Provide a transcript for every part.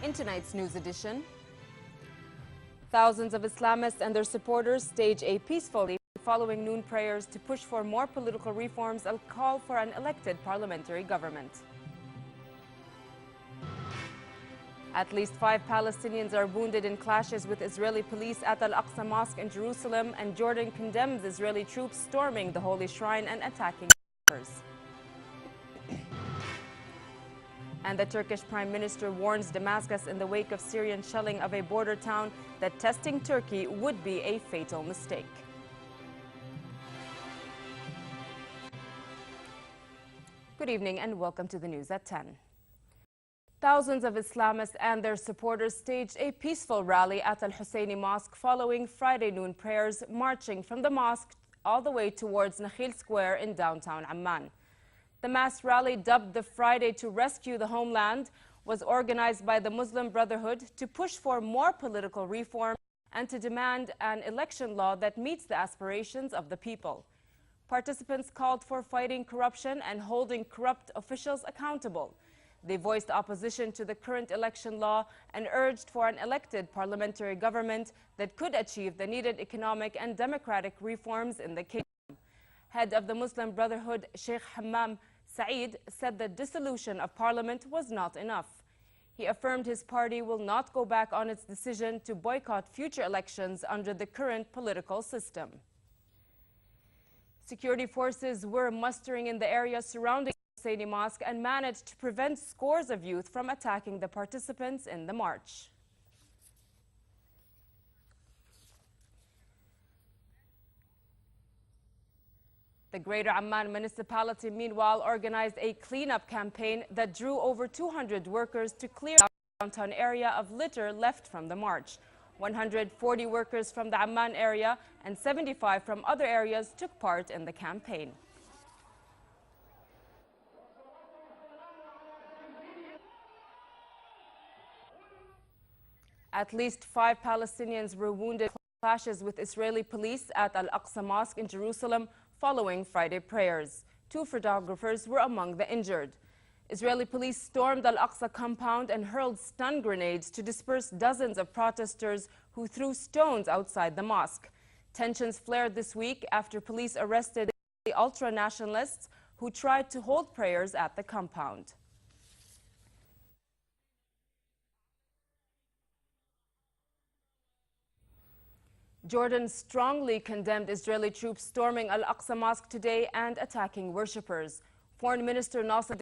In tonight's news edition, thousands of Islamists and their supporters stage a peaceful day following noon prayers to push for more political reforms and call for an elected parliamentary government. At least 5 Palestinians are wounded in clashes with Israeli police at Al-Aqsa Mosque in Jerusalem, and Jordan condemns Israeli troops storming the holy shrine and attacking workers. And the Turkish Prime Minister warns Damascus in the wake of Syrian shelling of a border town that testing Turkey would be a fatal mistake. Good evening and welcome to the news at 10. Thousands of Islamists and their supporters staged a peaceful rally at Al-Husseini Mosque following Friday noon prayers, marching from the mosque all the way towards Nakhil Square in downtown Amman. The mass rally, dubbed the Friday to Rescue the Homeland, was organized by the Muslim Brotherhood to push for more political reform and to demand an election law that meets the aspirations of the people. Participants called for fighting corruption and holding corrupt officials accountable. They voiced opposition to the current election law and urged for an elected parliamentary government that could achieve the needed economic and democratic reforms in the kingdom. Head of the Muslim Brotherhood, Sheikh Hammam Saeed, said the dissolution of parliament was not enough. He affirmed his party will not go back on its decision to boycott future elections under the current political system. Security forces were mustering in the area surrounding the Husseini Mosque and managed to prevent scores of youth from attacking the participants in the march. The Greater Amman municipality, meanwhile, organized a cleanup campaign that drew over 200 workers to clear the downtown area of litter left from the march. 140 workers from the Amman area and 75 from other areas took part in the campaign. At least 5 Palestinians were wounded in clashes with Israeli police at Al-Aqsa Mosque in Jerusalem following Friday prayers. 2 photographers were among the injured. Israeli police stormed Al-Aqsa compound and hurled stun grenades to disperse dozens of protesters who threw stones outside the mosque. Tensions flared this week after police arrested the ultra-nationalists who tried to hold prayers at the compound. Jordan strongly condemned Israeli troops storming Al-Aqsa Mosque today and attacking worshippers. Foreign Minister Nasser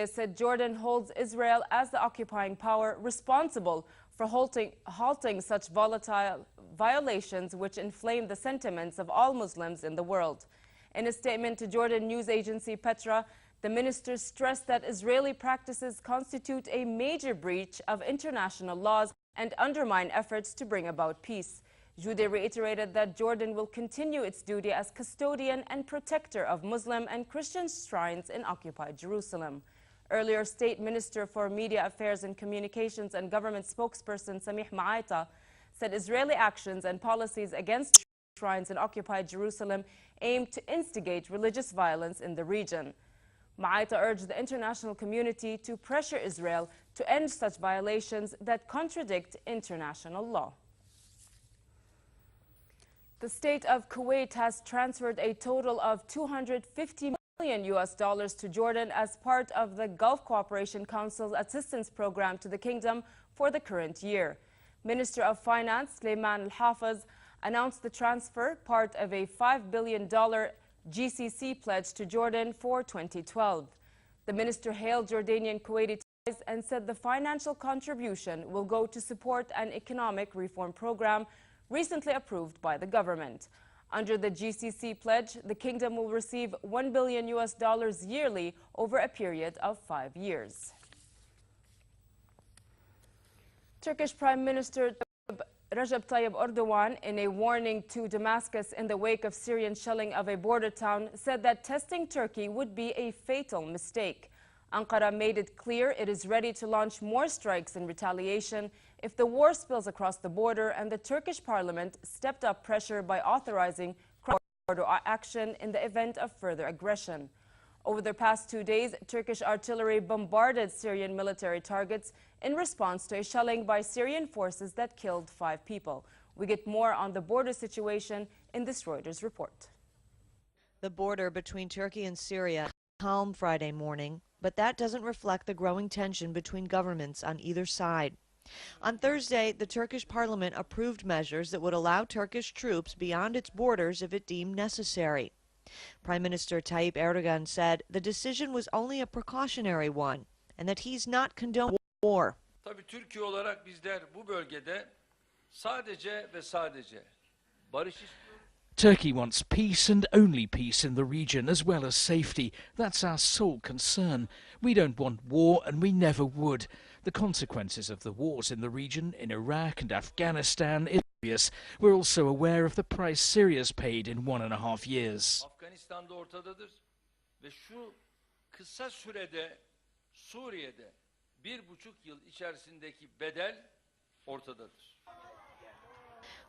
said Jordan holds Israel as the occupying power responsible for halting such volatile violations which inflame the sentiments of all Muslims in the world. In a statement to Jordan news agency Petra, the minister stressed that Israeli practices constitute a major breach of international laws and undermine efforts to bring about peace. Jude reiterated that Jordan will continue its duty as custodian and protector of Muslim and Christian shrines in occupied Jerusalem. Earlier, State Minister for Media Affairs and Communications and Government spokesperson Samih Ma'aita said Israeli actions and policies against shrines in occupied Jerusalem aim to instigate religious violence in the region. Ma'aita urged the international community to pressure Israel to end such violations that contradict international law. The state of Kuwait has transferred a total of $250 million to Jordan as part of the Gulf Cooperation Council's assistance program to the kingdom for the current year. Minister of Finance Sulaiman Al-Hafiz announced the transfer, part of a $5 billion GCC pledge to Jordan for 2012. The minister hailed Jordanian Kuwaiti ties and said the financial contribution will go to support an economic reform program recently approved by the government. Under the GCC pledge, the kingdom will receive $1 billion yearly over a period of 5 years. Turkish Prime Minister Recep Tayyip Erdogan, in a warning to Damascus in the wake of Syrian shelling of a border town, said that testing Turkey would be a fatal mistake. Ankara made it clear it is ready to launch more strikes in retaliation if the war spills across the border, and the Turkish parliament stepped up pressure by authorizing cross-border action in the event of further aggression. Over the past 2 days, Turkish artillery bombarded Syrian military targets in response to a shelling by Syrian forces that killed 5 people. We get more on the border situation in this Reuters report. The border between Turkey and Syria was calm Friday morning, but that doesn't reflect the growing tension between governments on either side. On Thursday, the Turkish parliament approved measures that would allow Turkish troops beyond its borders if it deemed necessary. Prime Minister Tayyip Erdogan said the decision was only a precautionary one and that he's not condoning war. Tabii Türkiye olarak bizler bu bölgede sadece ve sadece barış istiyoruz. Turkey wants peace and only peace in the region, as well as safety. That's our sole concern. We don't want war, and we never would. The consequences of the wars in the region, in Iraq and Afghanistan, is obvious. We're also aware of the price Syria's paid in 1.5 years. Afganistan'da ortadadır ve şu kısa sürede Suriye'de 1,5 yıl içerisindeki bedel ortadadır.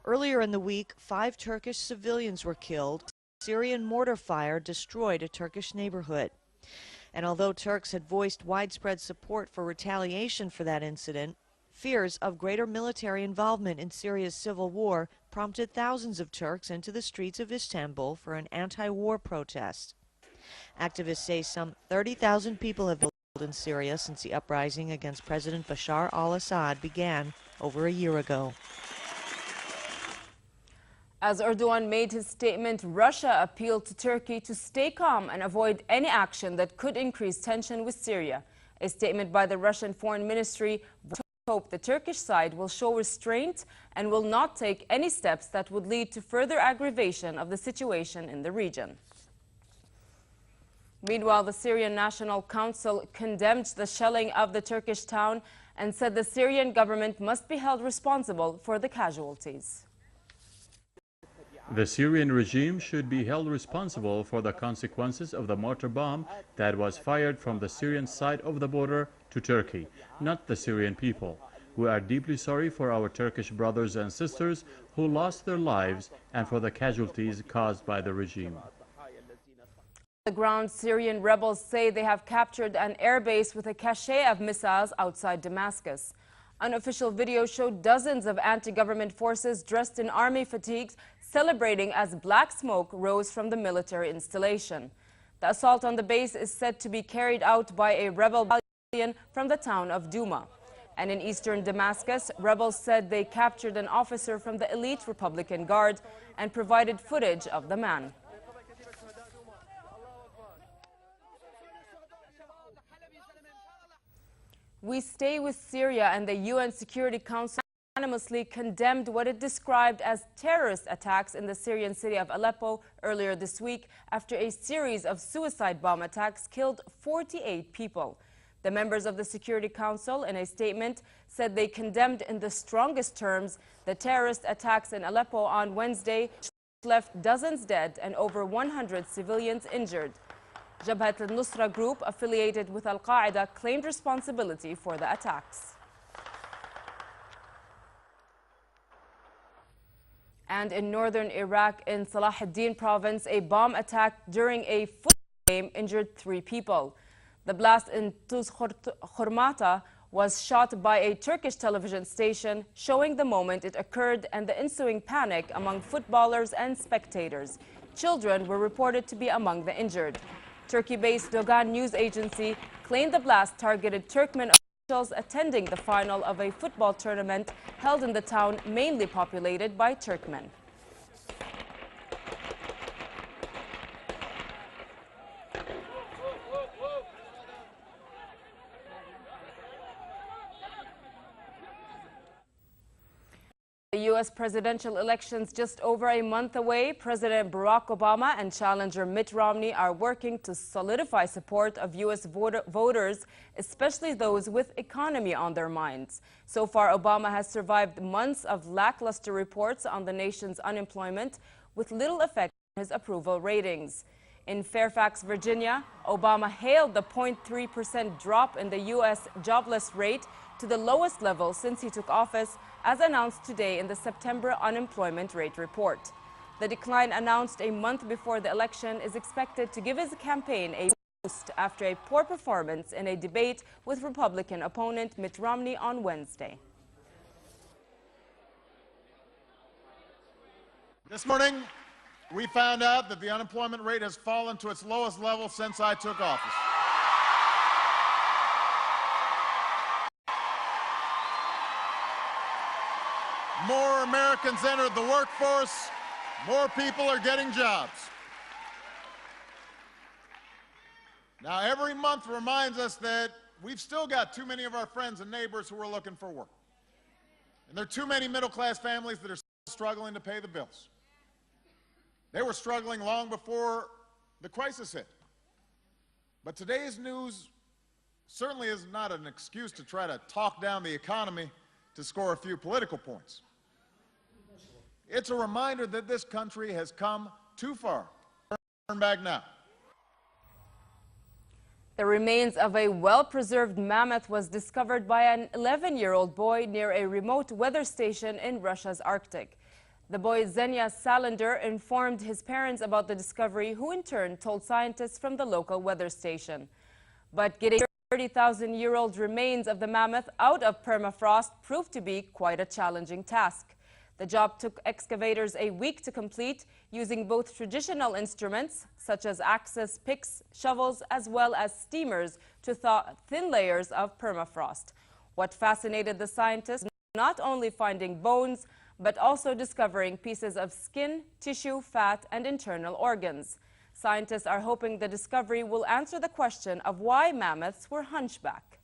Earlier in the week, 5 Turkish civilians were killed. Syrian mortar fire destroyed a Turkish neighborhood. And although Turks had voiced widespread support for retaliation for that incident, fears of greater military involvement in Syria's civil war prompted thousands of Turks into the streets of Istanbul for an anti-war protest. Activists say some 30,000 people have been killed in Syria since the uprising against President Bashar al-Assad began over a year ago. As Erdogan made his statement, Russia appealed to Turkey to stay calm and avoid any action that could increase tension with Syria. A statement by the Russian Foreign Ministry hoped the Turkish side will show restraint and will not take any steps that would lead to further aggravation of the situation in the region. Meanwhile, the Syrian National Council condemned the shelling of the Turkish town and said the Syrian government must be held responsible for the casualties. The Syrian regime should be held responsible for the consequences of the mortar bomb that was fired from the Syrian side of the border to Turkey, not the Syrian people. We are deeply sorry for our Turkish brothers and sisters who lost their lives and for the casualties caused by the regime. On the ground, Syrian rebels say they have captured an airbase with a cache of missiles outside Damascus. Unofficial video showed dozens of anti-government forces dressed in army fatigues celebrating as black smoke rose from the military installation. The assault on the base is said to be carried out by a rebel battalion from the town of Duma. And in eastern Damascus, rebels said they captured an officer from the elite Republican Guard and provided footage of the man. We stay with Syria, and the UN Security Council unanimously condemned what it described as terrorist attacks in the Syrian city of Aleppo earlier this week after a series of suicide bomb attacks killed 48 people. The members of the Security Council, in a statement, said they condemned in the strongest terms the terrorist attacks in Aleppo on Wednesday, which left dozens dead and over 100 civilians injured. Jabhat al-Nusra group, affiliated with Al-Qaeda, claimed responsibility for the attacks. And in northern Iraq, in Salah ad-Din province, a bomb attack during a football game injured 3 people. The blast in Tuz Khormata was shot by a Turkish television station, showing the moment it occurred and the ensuing panic among footballers and spectators. Children were reported to be among the injured. Turkey-based Dogan news agency claimed the blast targeted Turkmen officials attending the final of a football tournament held in the town mainly populated by Turkmen. The U.S. presidential elections just over a month away, President Barack Obama and challenger Mitt Romney are working to solidify support of U.S. voters, especially those with economy on their minds. So far, Obama has survived months of lackluster reports on the nation's unemployment, with little effect on his approval ratings. In Fairfax, Virginia, Obama hailed the 0.3% drop in the U.S. jobless rate to the lowest level since he took office, as announced today in the September unemployment rate report. The decline, announced a month before the election, is expected to give his campaign a after a poor performance in a debate with Republican opponent Mitt Romney on Wednesday. This morning, we found out that the unemployment rate has fallen to its lowest level since I took office. More Americans entered the workforce, more people are getting jobs. Now, every month reminds us that we've still got too many of our friends and neighbors who are looking for work. And there are too many middle-class families that are struggling to pay the bills. They were struggling long before the crisis hit. But today's news certainly is not an excuse to try to talk down the economy to score a few political points. It's a reminder that this country has come too far. Turn back now. The remains of a well-preserved mammoth was discovered by an 11-year-old boy near a remote weather station in Russia's Arctic. The boy Zenya Salander informed his parents about the discovery, who in turn told scientists from the local weather station. But getting 30,000-year-old remains of the mammoth out of permafrost proved to be quite a challenging task. The job took excavators a week to complete, using both traditional instruments, such as axes, picks, shovels, as well as steamers to thaw thin layers of permafrost. What fascinated the scientists, not only finding bones, but also discovering pieces of skin, tissue, fat, and internal organs. Scientists are hoping the discovery will answer the question of why mammoths were hunchback.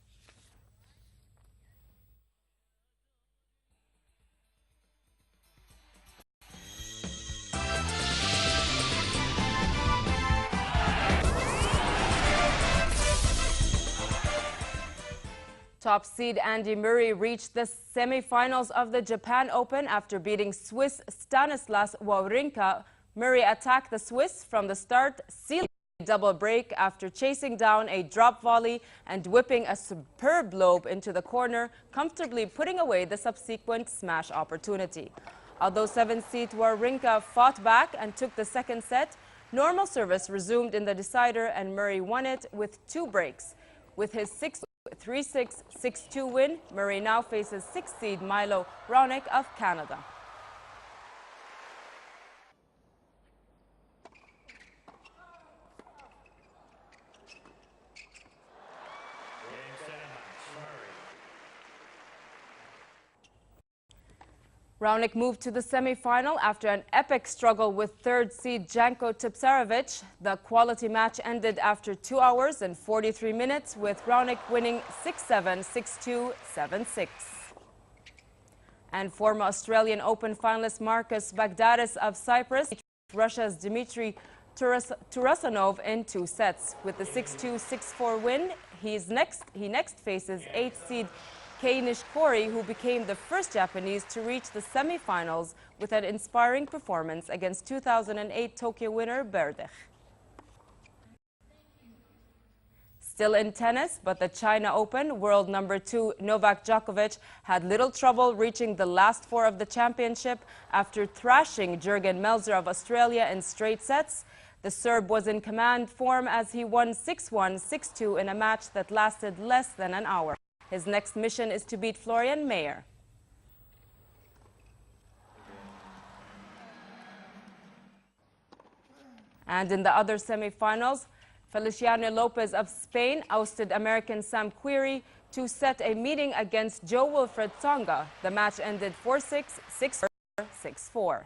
Top seed Andy Murray reached the semi-finals of the Japan Open after beating Swiss Stanislas Wawrinka. Murray attacked the Swiss from the start, sealing a double break after chasing down a drop volley and whipping a superb lob into the corner, comfortably putting away the subsequent smash opportunity. Although 7th seed Wawrinka fought back and took the second set, normal service resumed in the decider and Murray won it with 2 breaks. With his 3-6, 6-2 win, Murray now faces 6th seed Milo Raonic of Canada. Raonic moved to the semi-final after an epic struggle with 3rd seed Janko Tipsarevic. The quality match ended after 2 hours and 43 minutes, with Raonic winning 6-7, 6-2, 7-6. And former Australian Open finalist Marcus Bagdatis of Cyprus beat Russia's Dmitry Turasanov in 2 sets. With the 6-2, 6-4 win, he next faces 8th seed Kei Nishikori, who became the first Japanese to reach the semi-finals with an inspiring performance against 2008 Tokyo winner Berdych. Still in tennis, but the China Open, world number 2 Novak Djokovic had little trouble reaching the last 4 of the championship after thrashing Jurgen Melzer of Australia in straight sets. The Serb was in command form as he won 6-1, 6-2 in a match that lasted less than an hour. His next mission is to beat Florian Mayer. And in the other semi-finals, Feliciano Lopez of Spain ousted American Sam Querrey to set a meeting against Joe Wilfred Tsonga. The match ended 4-6, 6-4, 6-4.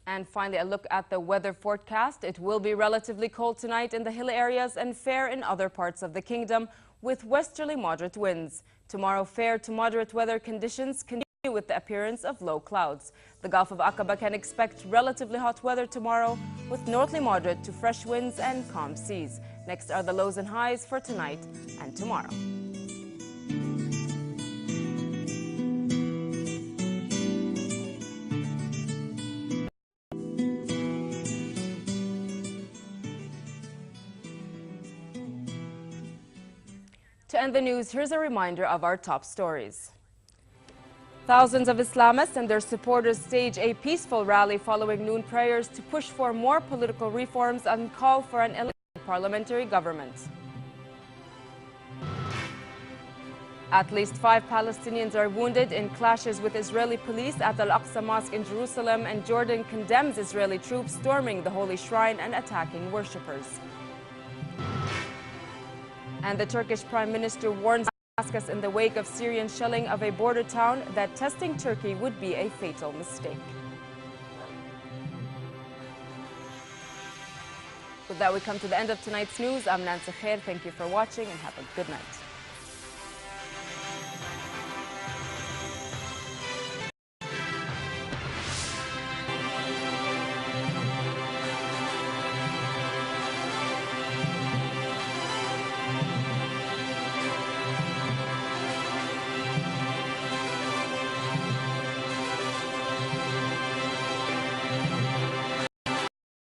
And finally, a look at the weather forecast. It will be relatively cold tonight in the hill areas and fair in other parts of the kingdom, with westerly moderate winds. Tomorrow, fair to moderate weather conditions continue with the appearance of low clouds. The Gulf of Aqaba can expect relatively hot weather tomorrow, with northerly moderate to fresh winds and calm seas. Next are the lows and highs for tonight and tomorrow. To end the news, here's a reminder of our top stories. Thousands of Islamists and their supporters stage a peaceful rally following noon prayers to push for more political reforms and call for an elected parliamentary government. At least 5 Palestinians are wounded in clashes with Israeli police at Al-Aqsa Mosque in Jerusalem, and Jordan condemns Israeli troops storming the holy shrine and attacking worshippers. And the Turkish Prime Minister warns Damascus in the wake of Syrian shelling of a border town that testing Turkey would be a fatal mistake. With that, we come to the end of tonight's news. I'm Nancy Khair. Thank you for watching and have a good night.